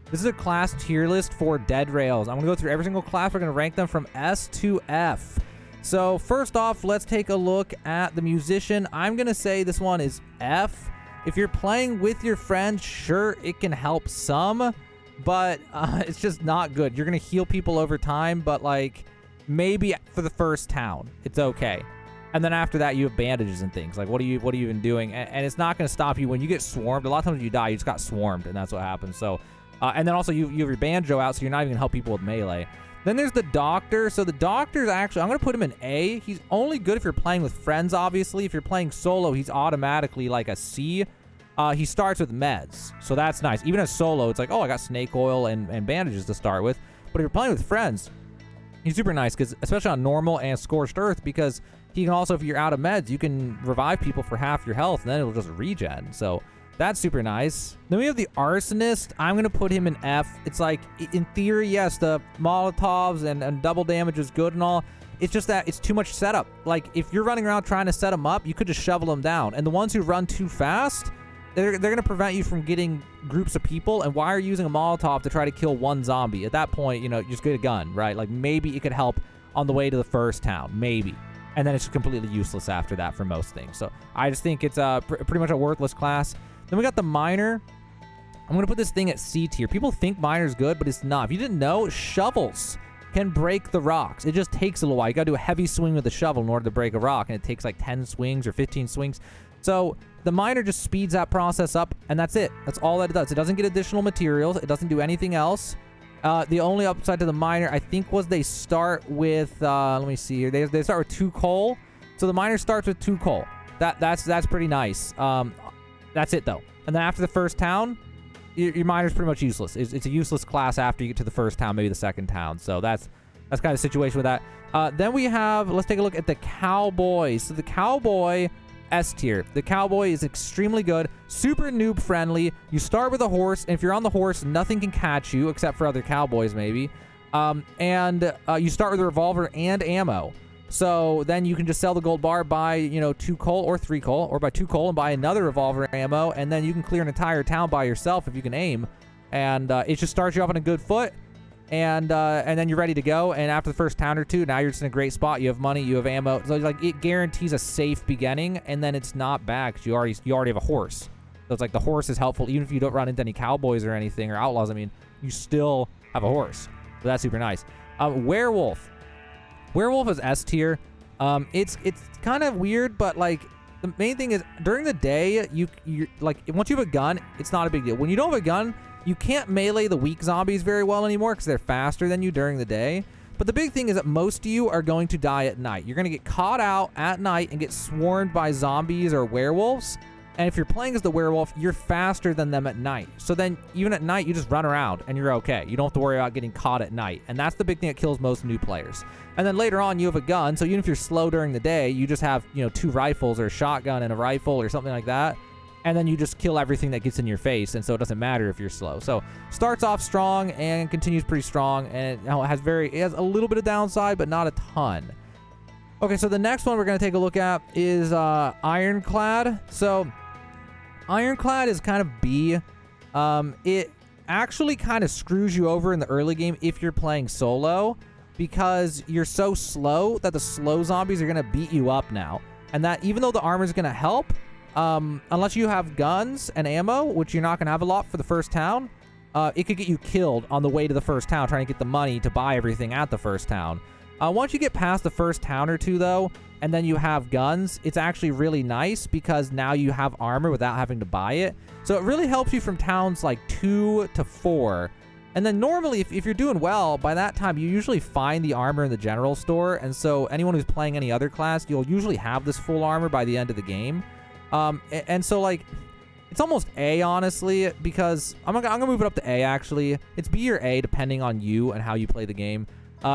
This is a class tier list for Dead Rails. I'm going to go through every single class. We're going to rank them from S to F. So first off, let's take a look at the musician. I'm going to say this one is F. If you're playing with your friends, sure, it can help some, but it's just not good. You're going to heal people over time, but like maybe for the first town, it's okay. And then after that, you have bandages and things. Like, what are you even doing? And it's not going to stop you when you get swarmed. A lot of times when you die, you just got swarmed, and that's what happens. So, and then also you have your banjo out, so you're not even going to help people with melee. Then there's the doctor. So the doctor's actually, I'm going to put him in A. He's only good if you're playing with friends, obviously. If you're playing solo, he's automatically like a C. He starts with meds, so that's nice. Even as solo, it's like, oh, I got snake oil and bandages to start with. But if you're playing with friends, he's super nice, because especially on normal and scorched earth, because he can also, if you're out of meds, you can revive people for half your health, and then it'll just regen. So that's super nice. Then we have the arsonist. I'm going to put him in F. It's like, in theory, yes, the Molotovs and double damage is good and all. It's just that it's too much setup. Like, if you're running around trying to set them up, you could just shovel them down. And the ones who run too fast, they're going to prevent you from getting groups of people. And why are you using a Molotov to try to kill one zombie? At that point, you know, just get a gun, right? Like, maybe it could help on the way to the first town. Maybe. And then it's completely useless after that for most things. So I just think it's pretty much a worthless class. Then we got the miner. I'm going to put this thing at C tier. People think miner's good, but it's not. If you didn't know, shovels can break the rocks. It just takes a little while. You got to do a heavy swing with the shovel in order to break a rock, and it takes like 10 swings or 15 swings. So the miner just speeds that process up, and that's it. That's all that it does. It doesn't get additional materials. It doesn't do anything else. The only upside to the miner, I think, was they start with, let me see here. They start with 2 coal. So the miner starts with 2 coal. That's pretty nice. That's it, though. And then after the first town, your miner's pretty much useless. It's a useless class after you get to the first town, maybe the second town. So that's kind of the situation with that. Then we have, let's take a look at the cowboy. So the cowboy, S tier. The cowboy is extremely good, super noob friendly. You start with a horse, and if you're on the horse, nothing can catch you except for other cowboys maybe. You start with a revolver and ammo. So then you can just sell the gold bar, buy, you know, 2 coal or 3 coal, or buy 2 coal and buy another revolver ammo, and then you can clear an entire town by yourself if you can aim. And it just starts you off on a good foot, and then you're ready to go. And after the first town or two, now you're just in a great spot. You have money, you have ammo. So like, it guarantees a safe beginning, and then it's not bad because you already have a horse. So it's like the horse is helpful even if you don't run into any cowboys or anything or outlaws. I mean, you still have a horse, so that's super nice. Werewolf. Werewolf is S tier. It's kind of weird, but like the main thing is during the day, you're like, once you have a gun, it's not a big deal. When you don't have a gun, you can't melee the weak zombies very well anymore because they're faster than you during the day. But the big thing is that most of you are going to die at night. You're going to get caught out at night and get swarmed by zombies or werewolves. And if you're playing as the werewolf, you're faster than them at night. So then even at night, you just run around and you're okay. You don't have to worry about getting caught at night. And that's the big thing that kills most new players. And then later on, you have a gun. So even if you're slow during the day, you just have, you know, 2 rifles or a shotgun and a rifle or something like that. And then you just kill everything that gets in your face. And so it doesn't matter if you're slow. So starts off strong and continues pretty strong. And it has a little bit of downside, but not a ton. Okay, so the next one we're going to take a look at is ironclad. So ironclad is kind of B. It actually kind of screws you over in the early game if you're playing solo, because you're so slow that the slow zombies are going to beat you up now. And that even though the armor is going to help, unless you have guns and ammo, which you're not going to have a lot for the first town, it could get you killed on the way to the first town trying to get the money to buy everything at the first town. Once you get past the first town or two, though, and then you have guns, it's actually really nice because now you have armor without having to buy it. So it really helps you from towns like 2 to 4. And then normally, if you're doing well, by that time, you usually find the armor in the general store. And so anyone who's playing any other class, you'll usually have this full armor by the end of the game. And so, like, it's almost A, honestly, because I'm gonna move it up to A, actually. It's B or A, depending on you and how you play the game.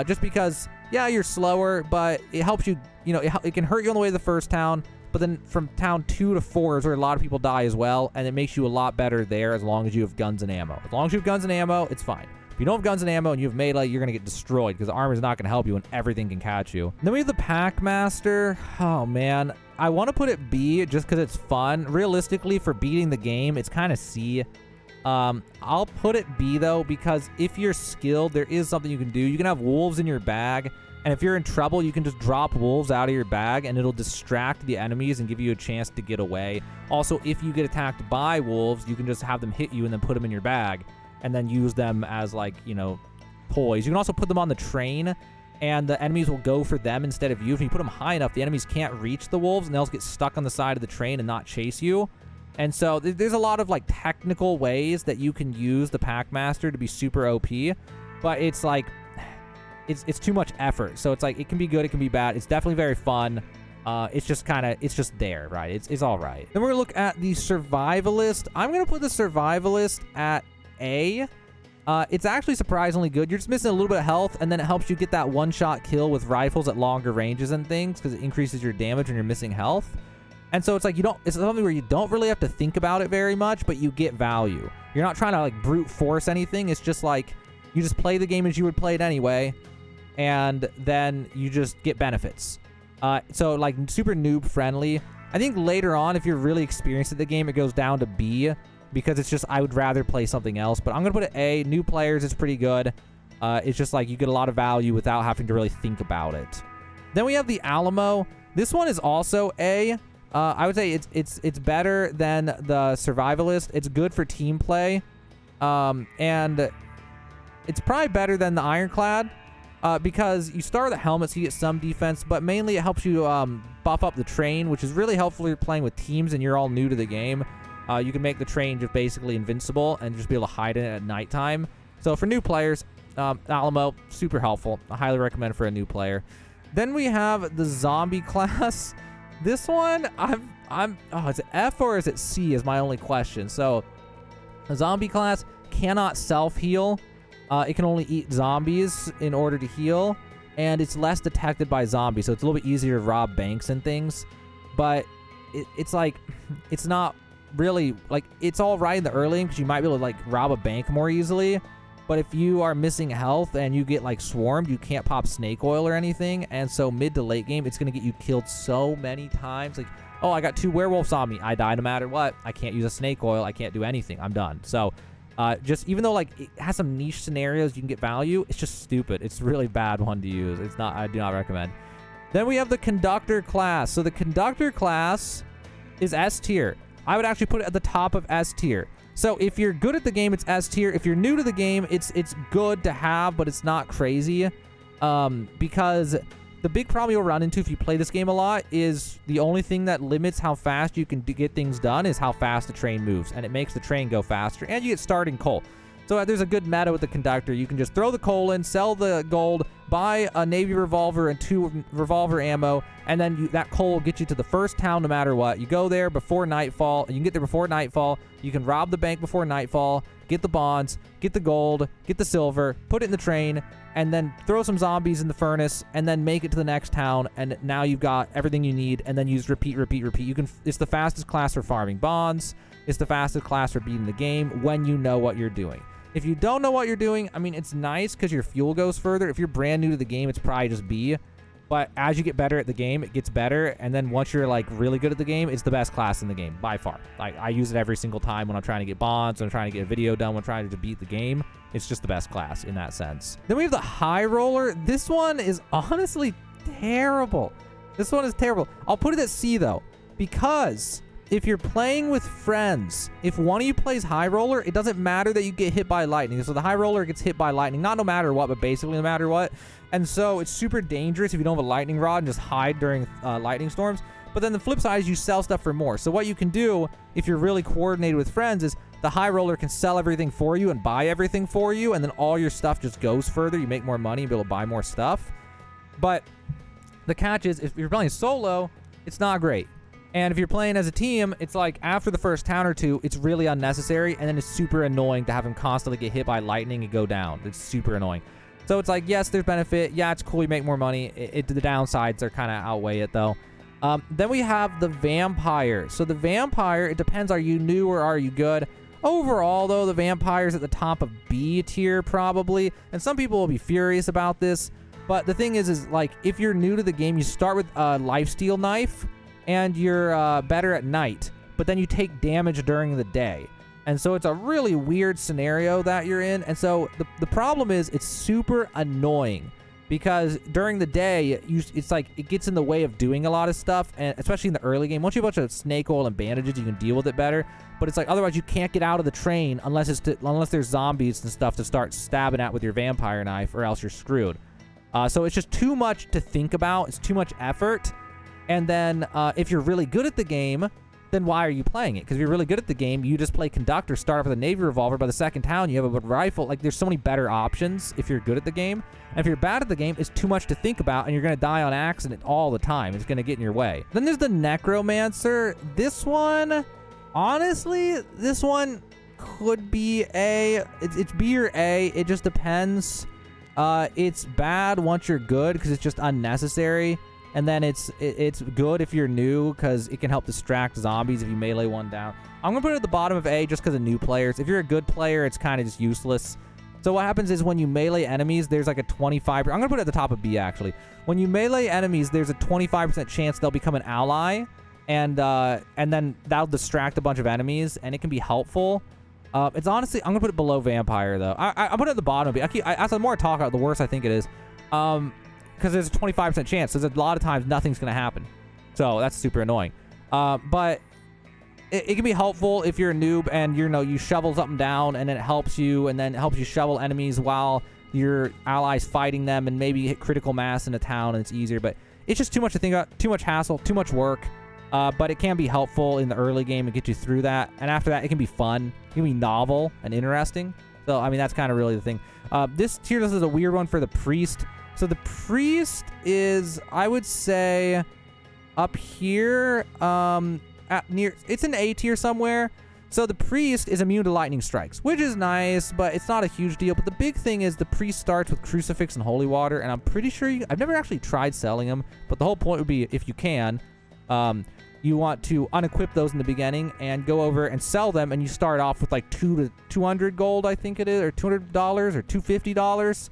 Just because, yeah, you're slower, but it helps you, you know, it can hurt you on the way to the first town, but then from town 2 to 4 is where a lot of people die as well, and it makes you a lot better there as long as you have guns and ammo. As long as you have guns and ammo, it's fine. If you don't have guns and ammo and you have melee, you're going to get destroyed because the armor is not going to help you when everything can catch you. Then we have the packmaster. Oh, man. I want to put it B just because it's fun. Realistically, for beating the game, it's kind of C. I'll put it B though, because if you're skilled, there is something you can do. You can have wolves in your bag, and if you're in trouble, you can just drop wolves out of your bag, and it'll distract the enemies and give you a chance to get away. Also, if you get attacked by wolves, you can just have them hit you and then put them in your bag, and then use them as, like, you know, poise. You can also put them on the train, and the enemies will go for them instead of you. If you put them high enough, the enemies can't reach the wolves, and they'll get stuck on the side of the train and not chase you. And so there's a lot of, like, technical ways that you can use the packmaster to be super OP, but it's like it's too much effort. So it's like, it can be good, it can be bad. It's definitely very fun. It's just there, right? It's all right. Then we're gonna look at the survivalist. I'm gonna put the survivalist at A. It's actually surprisingly good. You're just missing a little bit of health, and then it helps you get that one-shot kill with rifles at longer ranges and things, because it increases your damage when you're missing health. And so it's like, it's something where you don't really have to think about it very much, but you get value. You're not trying to, like, brute force anything. It's just like, you just play the game as you would play it anyway, and then you just get benefits. So, like, super noob friendly. I think later on, if you're really experienced at the game, it goes down to B, because it's just, I would rather play something else. But I'm going to put it A. New players, it's pretty good. It's just like, you get a lot of value without having to really think about it. Then we have the Alamo. This one is also A. I would say it's better than the survivalist. It's good for team play, and it's probably better than the ironclad, because you start with the helmet, so you get some defense, but mainly it helps you buff up the train, which is really helpful if you're playing with teams and you're all new to the game. You can make the train just basically invincible and just be able to hide in it at nighttime. So for new players, Alamo, super helpful. I highly recommend for a new player. Then we have the zombie class. This one, is it F or is it C is my only question. So, the zombie class cannot self-heal. It can only eat zombies in order to heal. And it's less detected by zombies, so it's a little bit easier to rob banks and things. But it's like, it's not really, like, it's all right in the early game, because you might be able to, like, rob a bank more easily. But if you are missing health and you get, like, swarmed, you can't pop snake oil or anything. And so mid to late game, it's going to get you killed so many times. Like, oh, I got 2 werewolves on me. I die no matter what. I can't use a snake oil. I can't do anything. I'm done. So just even though, like, it has some niche scenarios you can get value, it's just stupid. It's a really bad one to use. It's not, I do not recommend. Then we have the conductor class. So the conductor class is S tier. I would actually put it at the top of S tier. So if you're good at the game, it's S tier. If you're new to the game, it's good to have, but it's not crazy. Because the big problem you'll run into if you play this game a lot is the only thing that limits how fast you can get things done is how fast the train moves. And it makes the train go faster. And you get starting coal. So there's a good meta with the conductor. You can just throw the coal in, sell the gold, buy a navy revolver and 2 revolver ammo, and then that coal will get you to the first town no matter what. You go there before nightfall, and you can get there before nightfall. You can rob the bank before nightfall, get the bonds, get the gold, get the silver, put it in the train, and then throw some zombies in the furnace, and then make it to the next town, and now you've got everything you need, and then you just repeat. It's the fastest class for farming bonds. It's the fastest class for beating the game when you know what you're doing. If you don't know what you're doing, I mean, it's nice because your fuel goes further. If you're brand new to the game, it's probably just B. But as you get better at the game, it gets better. And then once you're, like, really good at the game, it's the best class in the game, by far. Like, I use it every single time when I'm trying to get bonds, when I'm trying to get a video done, when I'm trying to beat the game. It's just the best class in that sense. Then we have the high roller. This one is honestly terrible. This one is terrible. I'll put it at C, though, because if you're playing with friends, if one of you plays high roller, it doesn't matter that you get hit by lightning. So the high roller gets hit by lightning, not no matter what, but basically no matter what. And so it's super dangerous if you don't have a lightning rod and just hide during lightning storms. But then the flip side is you sell stuff for more. So what you can do if you're really coordinated with friends is the high roller can sell everything for you and buy everything for you. And then all your stuff just goes further. You make more money and be able to buy more stuff. But the catch is if you're playing solo, it's not great. And if you're playing as a team, it's like after the first town or two, it's really unnecessary. And then it's super annoying to have him constantly get hit by lightning and go down. It's super annoying. So it's like, yes, there's benefit. Yeah, it's cool. You make more money. The downsides are kind of outweigh it, though. Then we have the vampire. So the vampire, it depends. Are you new or are you good? Overall, though, the vampire's at the top of B tier, probably. And some people will be furious about this. But the thing is like, if you're new to the game, you start with a lifesteal knife. And you're better at night, but then you take damage during the day. And so it's a really weird scenario that you're in. And so the problem is it's super annoying because during the day, it's like it gets in the way of doing a lot of stuff, and especially in the early game. Once you have a bunch of snake oil and bandages, you can deal with it better. But it's like otherwise you can't get out of the train unless there's zombies and stuff to start stabbing at with your vampire knife, or else you're screwed. So it's just too much to think about. It's too much effort. And then if you're really good at the game, then why are you playing it? Because if you're really good at the game, you just play conductor, start off with a navy revolver. By the second town, you have a rifle. Like, there's so many better options if you're good at the game. And if you're bad at the game, it's too much to think about, and you're going to die on accident all the time. It's going to get in your way. Then there's the necromancer. This one, honestly, this one could be A. It's B or A. It just depends. It's bad once you're good because it's just unnecessary. And then it's good if you're new because it can help distract zombies if you melee one down. I'm going to put it at the bottom of A just because of new players. If you're a good player, it's kind of just useless. So what happens is when you melee enemies, there's like a 25%. I'm going to put it at the top of B, actually. When you melee enemies, there's a 25% chance they'll become an ally. And then that'll distract a bunch of enemies, and it can be helpful. It's honestly, I'm going to put it below vampire, though. I put it at the bottom of B. As the more I talk about it, the worse I think it is. Because there's a 25% chance. There's a lot of times nothing's going to happen. So that's super annoying. But it can be helpful if you're a noob and you shovel something down and then it helps you, and then it helps you shovel enemies while your allies fighting them, and maybe hit critical mass in a town and it's easier. But it's just too much to think about, too much hassle, too much work. But it can be helpful in the early game and get you through that. And after that, it can be fun. It can be novel and interesting. So, I mean, that's kind of really the thing. This tier list is a weird one for the priest. So the priest is, I would say, up here, it's an A tier somewhere. So the priest is immune to lightning strikes, which is nice, but it's not a huge deal. But the big thing is the priest starts with crucifix and holy water, and I'm pretty sure I've never actually tried selling them, but the whole point would be, if you can, you want to unequip those in the beginning and go over and sell them, and you start off with like 200 gold, I think it is, or $200 or $250.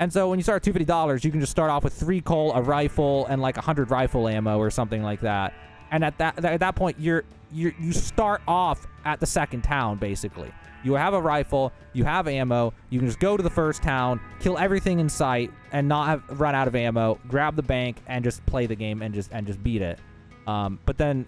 And so when you start at $250, you can just start off with 3 coal, a rifle, and like 100 rifle ammo or something like that. And at that point, you start off at the second town, basically. You have a rifle, you have ammo, you can just go to the first town, kill everything in sight, and not run out of ammo, grab the bank, and just play the game and just beat it. But then,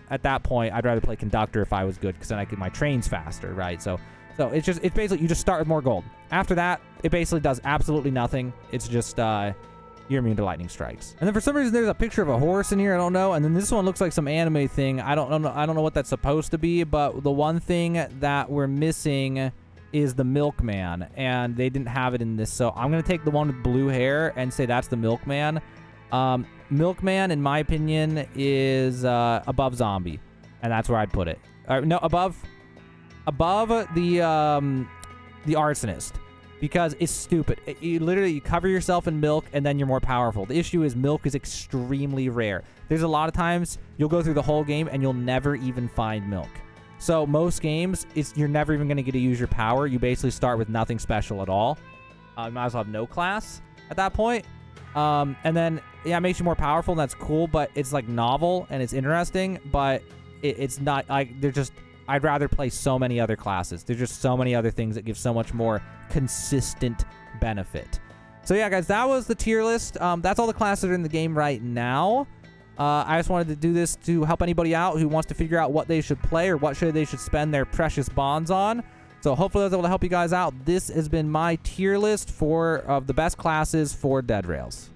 at that point, I'd rather play conductor if I was good, because then I get my trains faster, right? So it's basically, you just start with more gold. After that, it basically does absolutely nothing. It's just, you're immune to lightning strikes. And then for some reason, there's a picture of a horse in here. I don't know. And then this one looks like some anime thing. I don't know what that's supposed to be, but the one thing that we're missing is the milkman, and they didn't have it in this. So I'm going to take the one with blue hair and say that's the milkman. Milkman, in my opinion, is above zombie, and that's where I'd put it. No, above the arsonist, because it's stupid. You cover yourself in milk and then you're more powerful. The issue is milk is extremely rare. There's a lot of times you'll go through the whole game and you'll never even find milk. So most games, you're never even going to get to use your power. You basically start with nothing special at all. You might as well have no class at that point. And then, yeah, it makes you more powerful, and that's cool, but it's like novel and it's interesting, but it's not like I'd rather play so many other classes. There's just so many other things that give so much more consistent benefit. So yeah, guys, that was the tier list. That's all the classes that are in the game right now. I just wanted to do this to help anybody out who wants to figure out what they should play or what they should spend their precious bonds on. So hopefully I was able to help you guys out. This has been my tier list of the best classes for Dead Rails.